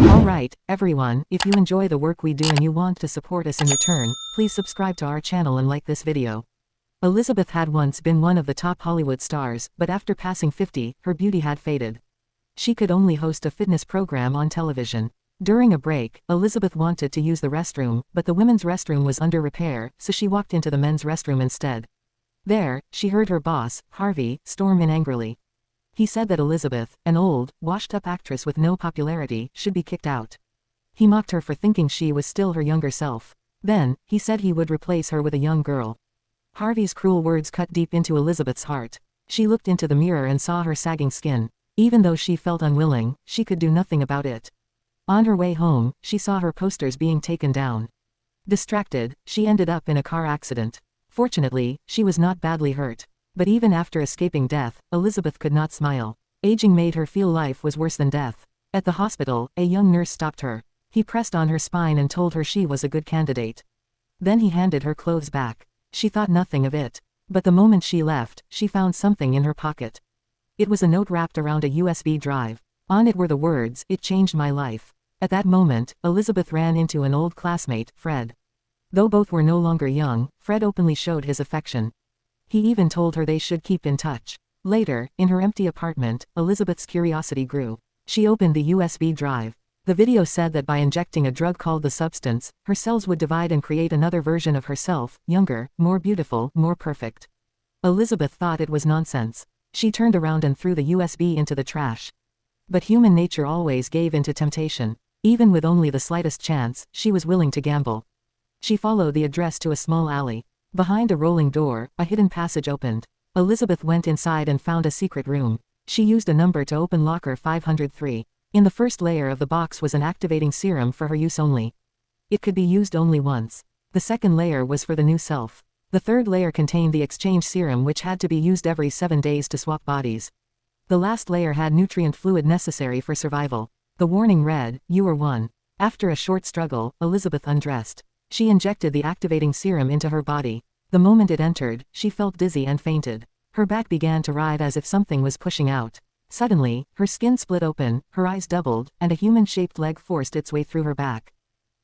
Alright, everyone, if you enjoy the work we do and you want to support us in return, please subscribe to our channel and like this video. Elizabeth had once been one of the top Hollywood stars, but after passing 50, her beauty had faded. She could only host a fitness program on television. During a break, Elizabeth wanted to use the restroom, but the women's restroom was under repair, so she walked into the men's restroom instead. There, she heard her boss, Harvey, storm in angrily. He said that Elizabeth, an old, washed-up actress with no popularity, should be kicked out. He mocked her for thinking she was still her younger self. Then, he said he would replace her with a young girl. Harvey's cruel words cut deep into Elizabeth's heart. She looked into the mirror and saw her sagging skin. Even though she felt unwilling, she could do nothing about it. On her way home, she saw her posters being taken down. Distracted, she ended up in a car accident. Fortunately, she was not badly hurt. But even after escaping death, Elizabeth could not smile. Aging made her feel life was worse than death. At the hospital, a young nurse stopped her. He pressed on her spine and told her she was a good candidate. Then he handed her clothes back. She thought nothing of it. But the moment she left, she found something in her pocket. It was a note wrapped around a USB drive. On it were the words, "It changed my life." At that moment, Elizabeth ran into an old classmate, Fred. Though both were no longer young, Fred openly showed his affection. He even told her they should keep in touch. Later, in her empty apartment, Elizabeth's curiosity grew. She opened the USB drive. The video said that by injecting a drug called the substance, her cells would divide and create another version of herself, younger, more beautiful, more perfect. Elizabeth thought it was nonsense. She turned around and threw the USB into the trash. But human nature always gave in to temptation. Even with only the slightest chance, she was willing to gamble. She followed the address to a small alley. Behind a rolling door, a hidden passage opened. Elizabeth went inside and found a secret room. She used a number to open locker 503. In the first layer of the box was an activating serum for her use only. It could be used only once. The second layer was for the new self. The third layer contained the exchange serum, which had to be used every 7 days to swap bodies. The last layer had nutrient fluid necessary for survival. The warning read, "You are one." After a short struggle, Elizabeth undressed. She injected the activating serum into her body. The moment it entered, she felt dizzy and fainted. Her back began to writhe as if something was pushing out. Suddenly, her skin split open, her eyes doubled, and a human-shaped leg forced its way through her back.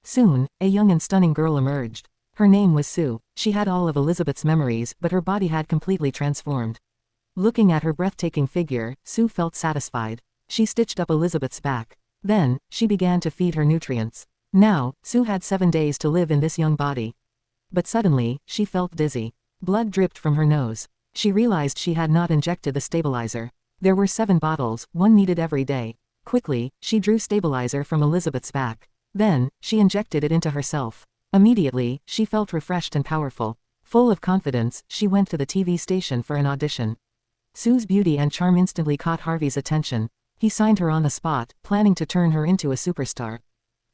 Soon, a young and stunning girl emerged. Her name was Sue. She had all of Elizabeth's memories, but her body had completely transformed. Looking at her breathtaking figure, Sue felt satisfied. She stitched up Elizabeth's back. Then, she began to feed her nutrients. Now, Sue had 7 days to live in this young body. But suddenly, she felt dizzy. Blood dripped from her nose. She realized she had not injected the stabilizer. There were 7 bottles, one needed every day. Quickly, she drew stabilizer from Elizabeth's back. Then, she injected it into herself. Immediately, she felt refreshed and powerful. Full of confidence, she went to the TV station for an audition. Sue's beauty and charm instantly caught Harvey's attention. He signed her on the spot, planning to turn her into a superstar.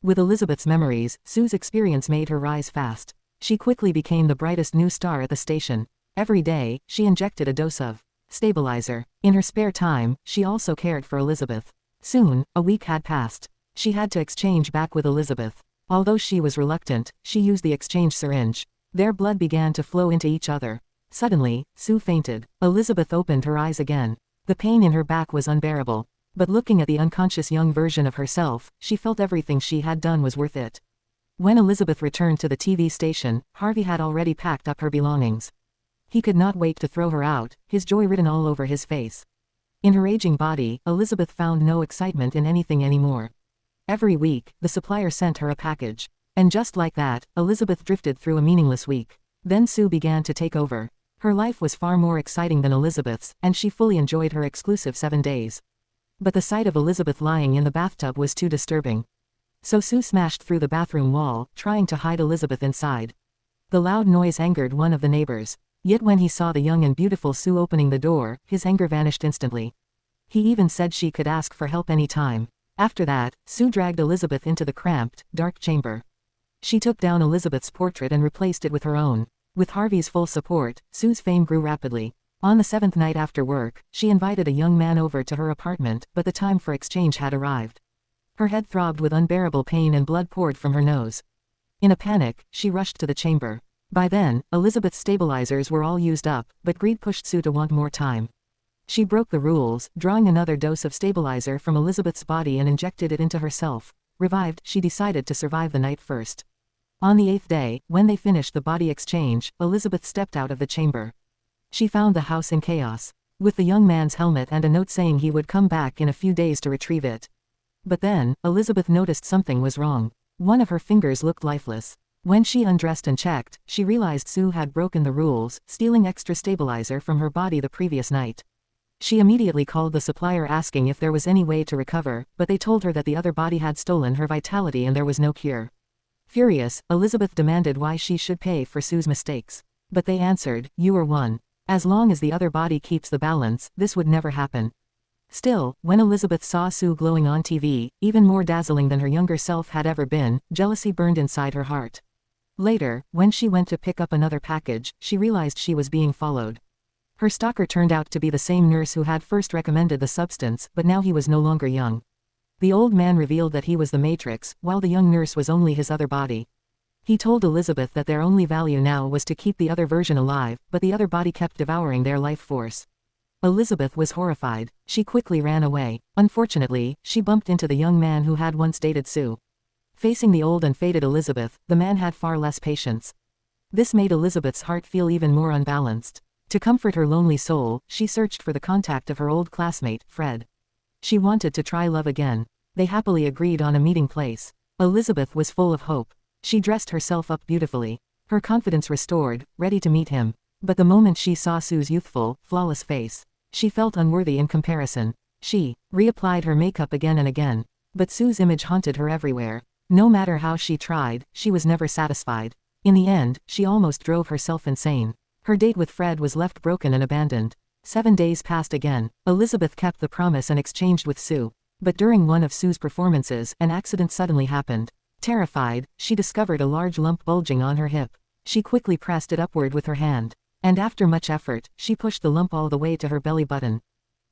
With Elizabeth's memories, Sue's experience made her rise fast. She quickly became the brightest new star at the station. Every day, she injected a dose of stabilizer. In her spare time, she also cared for Elizabeth. Soon, a week had passed. She had to exchange back with Elizabeth. Although she was reluctant, she used the exchange syringe. Their blood began to flow into each other. Suddenly, Sue fainted. Elizabeth opened her eyes again. The pain in her back was unbearable. But looking at the unconscious young version of herself, she felt everything she had done was worth it. When Elizabeth returned to the TV station, Harvey had already packed up her belongings. He could not wait to throw her out, his joy written all over his face. In her aging body, Elizabeth found no excitement in anything anymore. Every week, the supplier sent her a package. And just like that, Elizabeth drifted through a meaningless week. Then Sue began to take over. Her life was far more exciting than Elizabeth's, and she fully enjoyed her exclusive 7 days. But the sight of Elizabeth lying in the bathtub was too disturbing. So Sue smashed through the bathroom wall, trying to hide Elizabeth inside. The loud noise angered one of the neighbors. Yet when he saw the young and beautiful Sue opening the door, his anger vanished instantly. He even said she could ask for help any time. After that, Sue dragged Elizabeth into the cramped, dark chamber. She took down Elizabeth's portrait and replaced it with her own. With Harvey's full support, Sue's fame grew rapidly. On the 7th night after work, she invited a young man over to her apartment, but the time for exchange had arrived. Her head throbbed with unbearable pain and blood poured from her nose. In a panic, she rushed to the chamber. By then, Elizabeth's stabilizers were all used up, but greed pushed Sue to want more time. She broke the rules, drawing another dose of stabilizer from Elizabeth's body and injected it into herself. revived, she decided to survive the night first. On the 8th day, when they finished the body exchange, Elizabeth stepped out of the chamber. She found the house in chaos, with the young man's helmet and a note saying he would come back in a few days to retrieve it. But then, Elizabeth noticed something was wrong. One of her fingers looked lifeless. When she undressed and checked, she realized Sue had broken the rules, stealing extra stabilizer from her body the previous night. She immediately called the supplier asking if there was any way to recover, but they told her that the other body had stolen her vitality and there was no cure. Furious, Elizabeth demanded why she should pay for Sue's mistakes. But they answered, "You are one. As long as the other body keeps the balance, this would never happen." Still, when Elizabeth saw Sue glowing on TV, even more dazzling than her younger self had ever been, jealousy burned inside her heart. Later, when she went to pick up another package, she realized she was being followed. Her stalker turned out to be the same nurse who had first recommended the substance, but now he was no longer young. The old man revealed that he was the Matrix, while the young nurse was only his other body. He told Elizabeth that their only value now was to keep the other version alive, but the other body kept devouring their life force. Elizabeth was horrified. She quickly ran away. Unfortunately, she bumped into the young man who had once dated Sue. Facing the old and faded Elizabeth, the man had far less patience. This made Elizabeth's heart feel even more unbalanced. To comfort her lonely soul, she searched for the contact of her old classmate, Fred. She wanted to try love again. They happily agreed on a meeting place. Elizabeth was full of hope. She dressed herself up beautifully. Her confidence restored, ready to meet him. But the moment she saw Sue's youthful, flawless face, she felt unworthy in comparison. She reapplied her makeup again and again. But Sue's image haunted her everywhere. No matter how she tried, she was never satisfied. In the end, she almost drove herself insane. Her date with Fred was left broken and abandoned. 7 days passed again. Elizabeth kept the promise and exchanged with Sue. But during one of Sue's performances, an accident suddenly happened. Terrified, she discovered a large lump bulging on her hip. She quickly pressed it upward with her hand. And after much effort, she pushed the lump all the way to her belly button.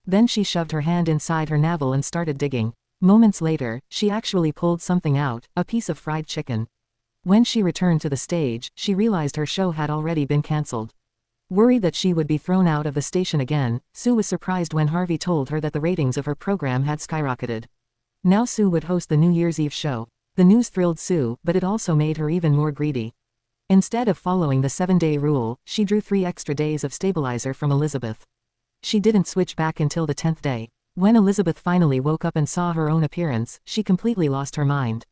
Then she shoved her hand inside her navel and started digging. Moments later, she actually pulled something out, a piece of fried chicken. When she returned to the stage, she realized her show had already been cancelled. Worried that she would be thrown out of the station again, Sue was surprised when Harvey told her that the ratings of her program had skyrocketed. Now Sue would host the New Year's Eve show. The news thrilled Sue, but it also made her even more greedy. Instead of following the 7-day rule, she drew 3 extra days of stabilizer from Elizabeth. She didn't switch back until the 10th day. When Elizabeth finally woke up and saw her own appearance, she completely lost her mind.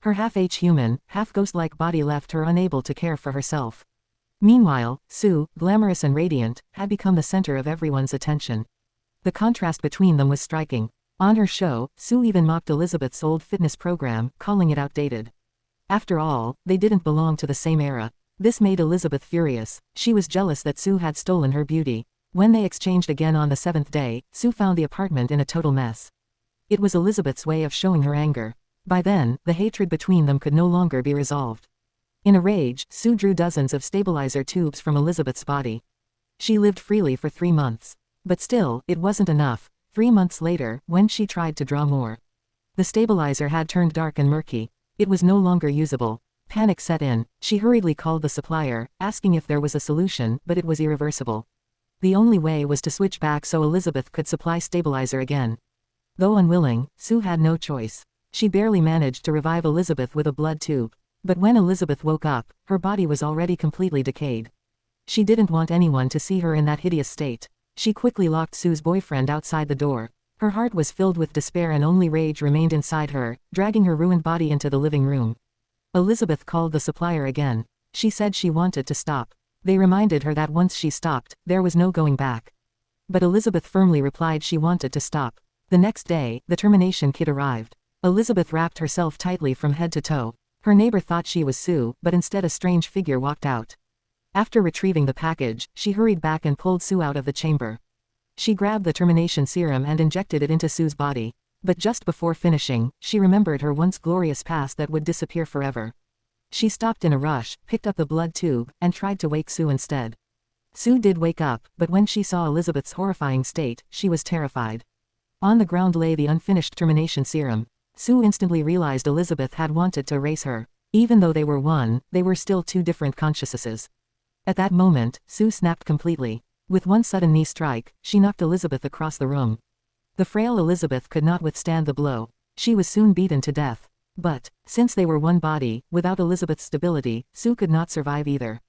Her half-H human, half-ghost-like body left her unable to care for herself. Meanwhile, Sue, glamorous and radiant, had become the center of everyone's attention. The contrast between them was striking. On her show, Sue even mocked Elizabeth's old fitness program, calling it outdated. After all, they didn't belong to the same era. This made Elizabeth furious. She was jealous that Sue had stolen her beauty. When they exchanged again on the 7th day, Sue found the apartment in a total mess. It was Elizabeth's way of showing her anger. By then, the hatred between them could no longer be resolved. In a rage, Sue drew dozens of stabilizer tubes from Elizabeth's body. She lived freely for 3 months. But still, it wasn't enough. 3 months later, when she tried to draw more, the stabilizer had turned dark and murky. It was no longer usable. Panic set in. She hurriedly called the supplier, asking if there was a solution, but it was irreversible. The only way was to switch back so Elizabeth could supply stabilizer again. Though unwilling, Sue had no choice. She barely managed to revive Elizabeth with a blood tube. But when Elizabeth woke up, her body was already completely decayed. She didn't want anyone to see her in that hideous state. She quickly locked Sue's boyfriend outside the door. Her heart was filled with despair and only rage remained inside her, dragging her ruined body into the living room. Elizabeth called the supplier again. She said she wanted to stop. They reminded her that once she stopped, there was no going back. But Elizabeth firmly replied she wanted to stop. The next day, the termination kit arrived. Elizabeth wrapped herself tightly from head to toe. Her neighbor thought she was Sue, but instead a strange figure walked out. After retrieving the package, she hurried back and pulled Sue out of the chamber. She grabbed the termination serum and injected it into Sue's body. But just before finishing, she remembered her once glorious past that would disappear forever. She stopped in a rush, picked up the blood tube, and tried to wake Sue instead. Sue did wake up, but when she saw Elizabeth's horrifying state, she was terrified. On the ground lay the unfinished termination serum. Sue instantly realized Elizabeth had wanted to erase her. Even though they were one, they were still 2 different consciousnesses. At that moment, Sue snapped completely. With one sudden knee strike, she knocked Elizabeth across the room. The frail Elizabeth could not withstand the blow. She was soon beaten to death. But, since they were one body, without Elizabeth's stability, Sue could not survive either.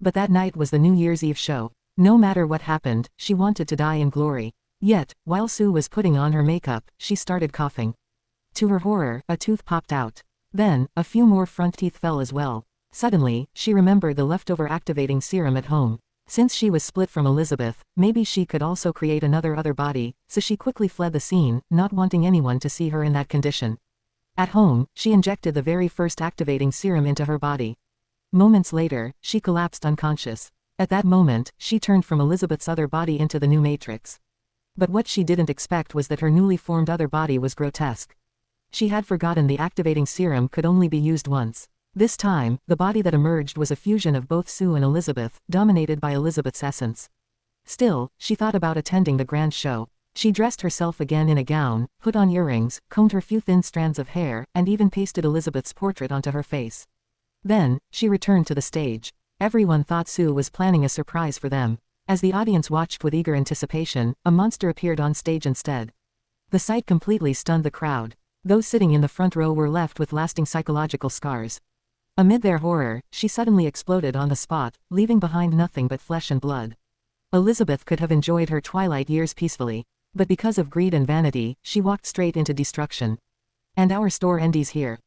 But that night was the New Year's Eve show. No matter what happened, she wanted to die in glory. Yet, while Sue was putting on her makeup, she started coughing. To her horror, a tooth popped out. Then, a few more front teeth fell as well. Suddenly, she remembered the leftover activating serum at home. Since she was split from Elizabeth, maybe she could also create another other body, so she quickly fled the scene, not wanting anyone to see her in that condition. At home, she injected the very first activating serum into her body. Moments later, she collapsed unconscious. At that moment, she turned from Elizabeth's other body into the new Matrix. But what she didn't expect was that her newly formed other body was grotesque. She had forgotten the activating serum could only be used once. This time, the body that emerged was a fusion of both Sue and Elizabeth, dominated by Elizabeth's essence. Still, she thought about attending the grand show. She dressed herself again in a gown, put on earrings, combed her few thin strands of hair, and even pasted Elizabeth's portrait onto her face. Then, she returned to the stage. Everyone thought Sue was planning a surprise for them. As the audience watched with eager anticipation, a monster appeared on stage instead. The sight completely stunned the crowd. Those sitting in the front row were left with lasting psychological scars. Amid their horror, she suddenly exploded on the spot, leaving behind nothing but flesh and blood. Elizabeth could have enjoyed her twilight years peacefully. But because of greed and vanity, she walked straight into destruction. And our story ends here.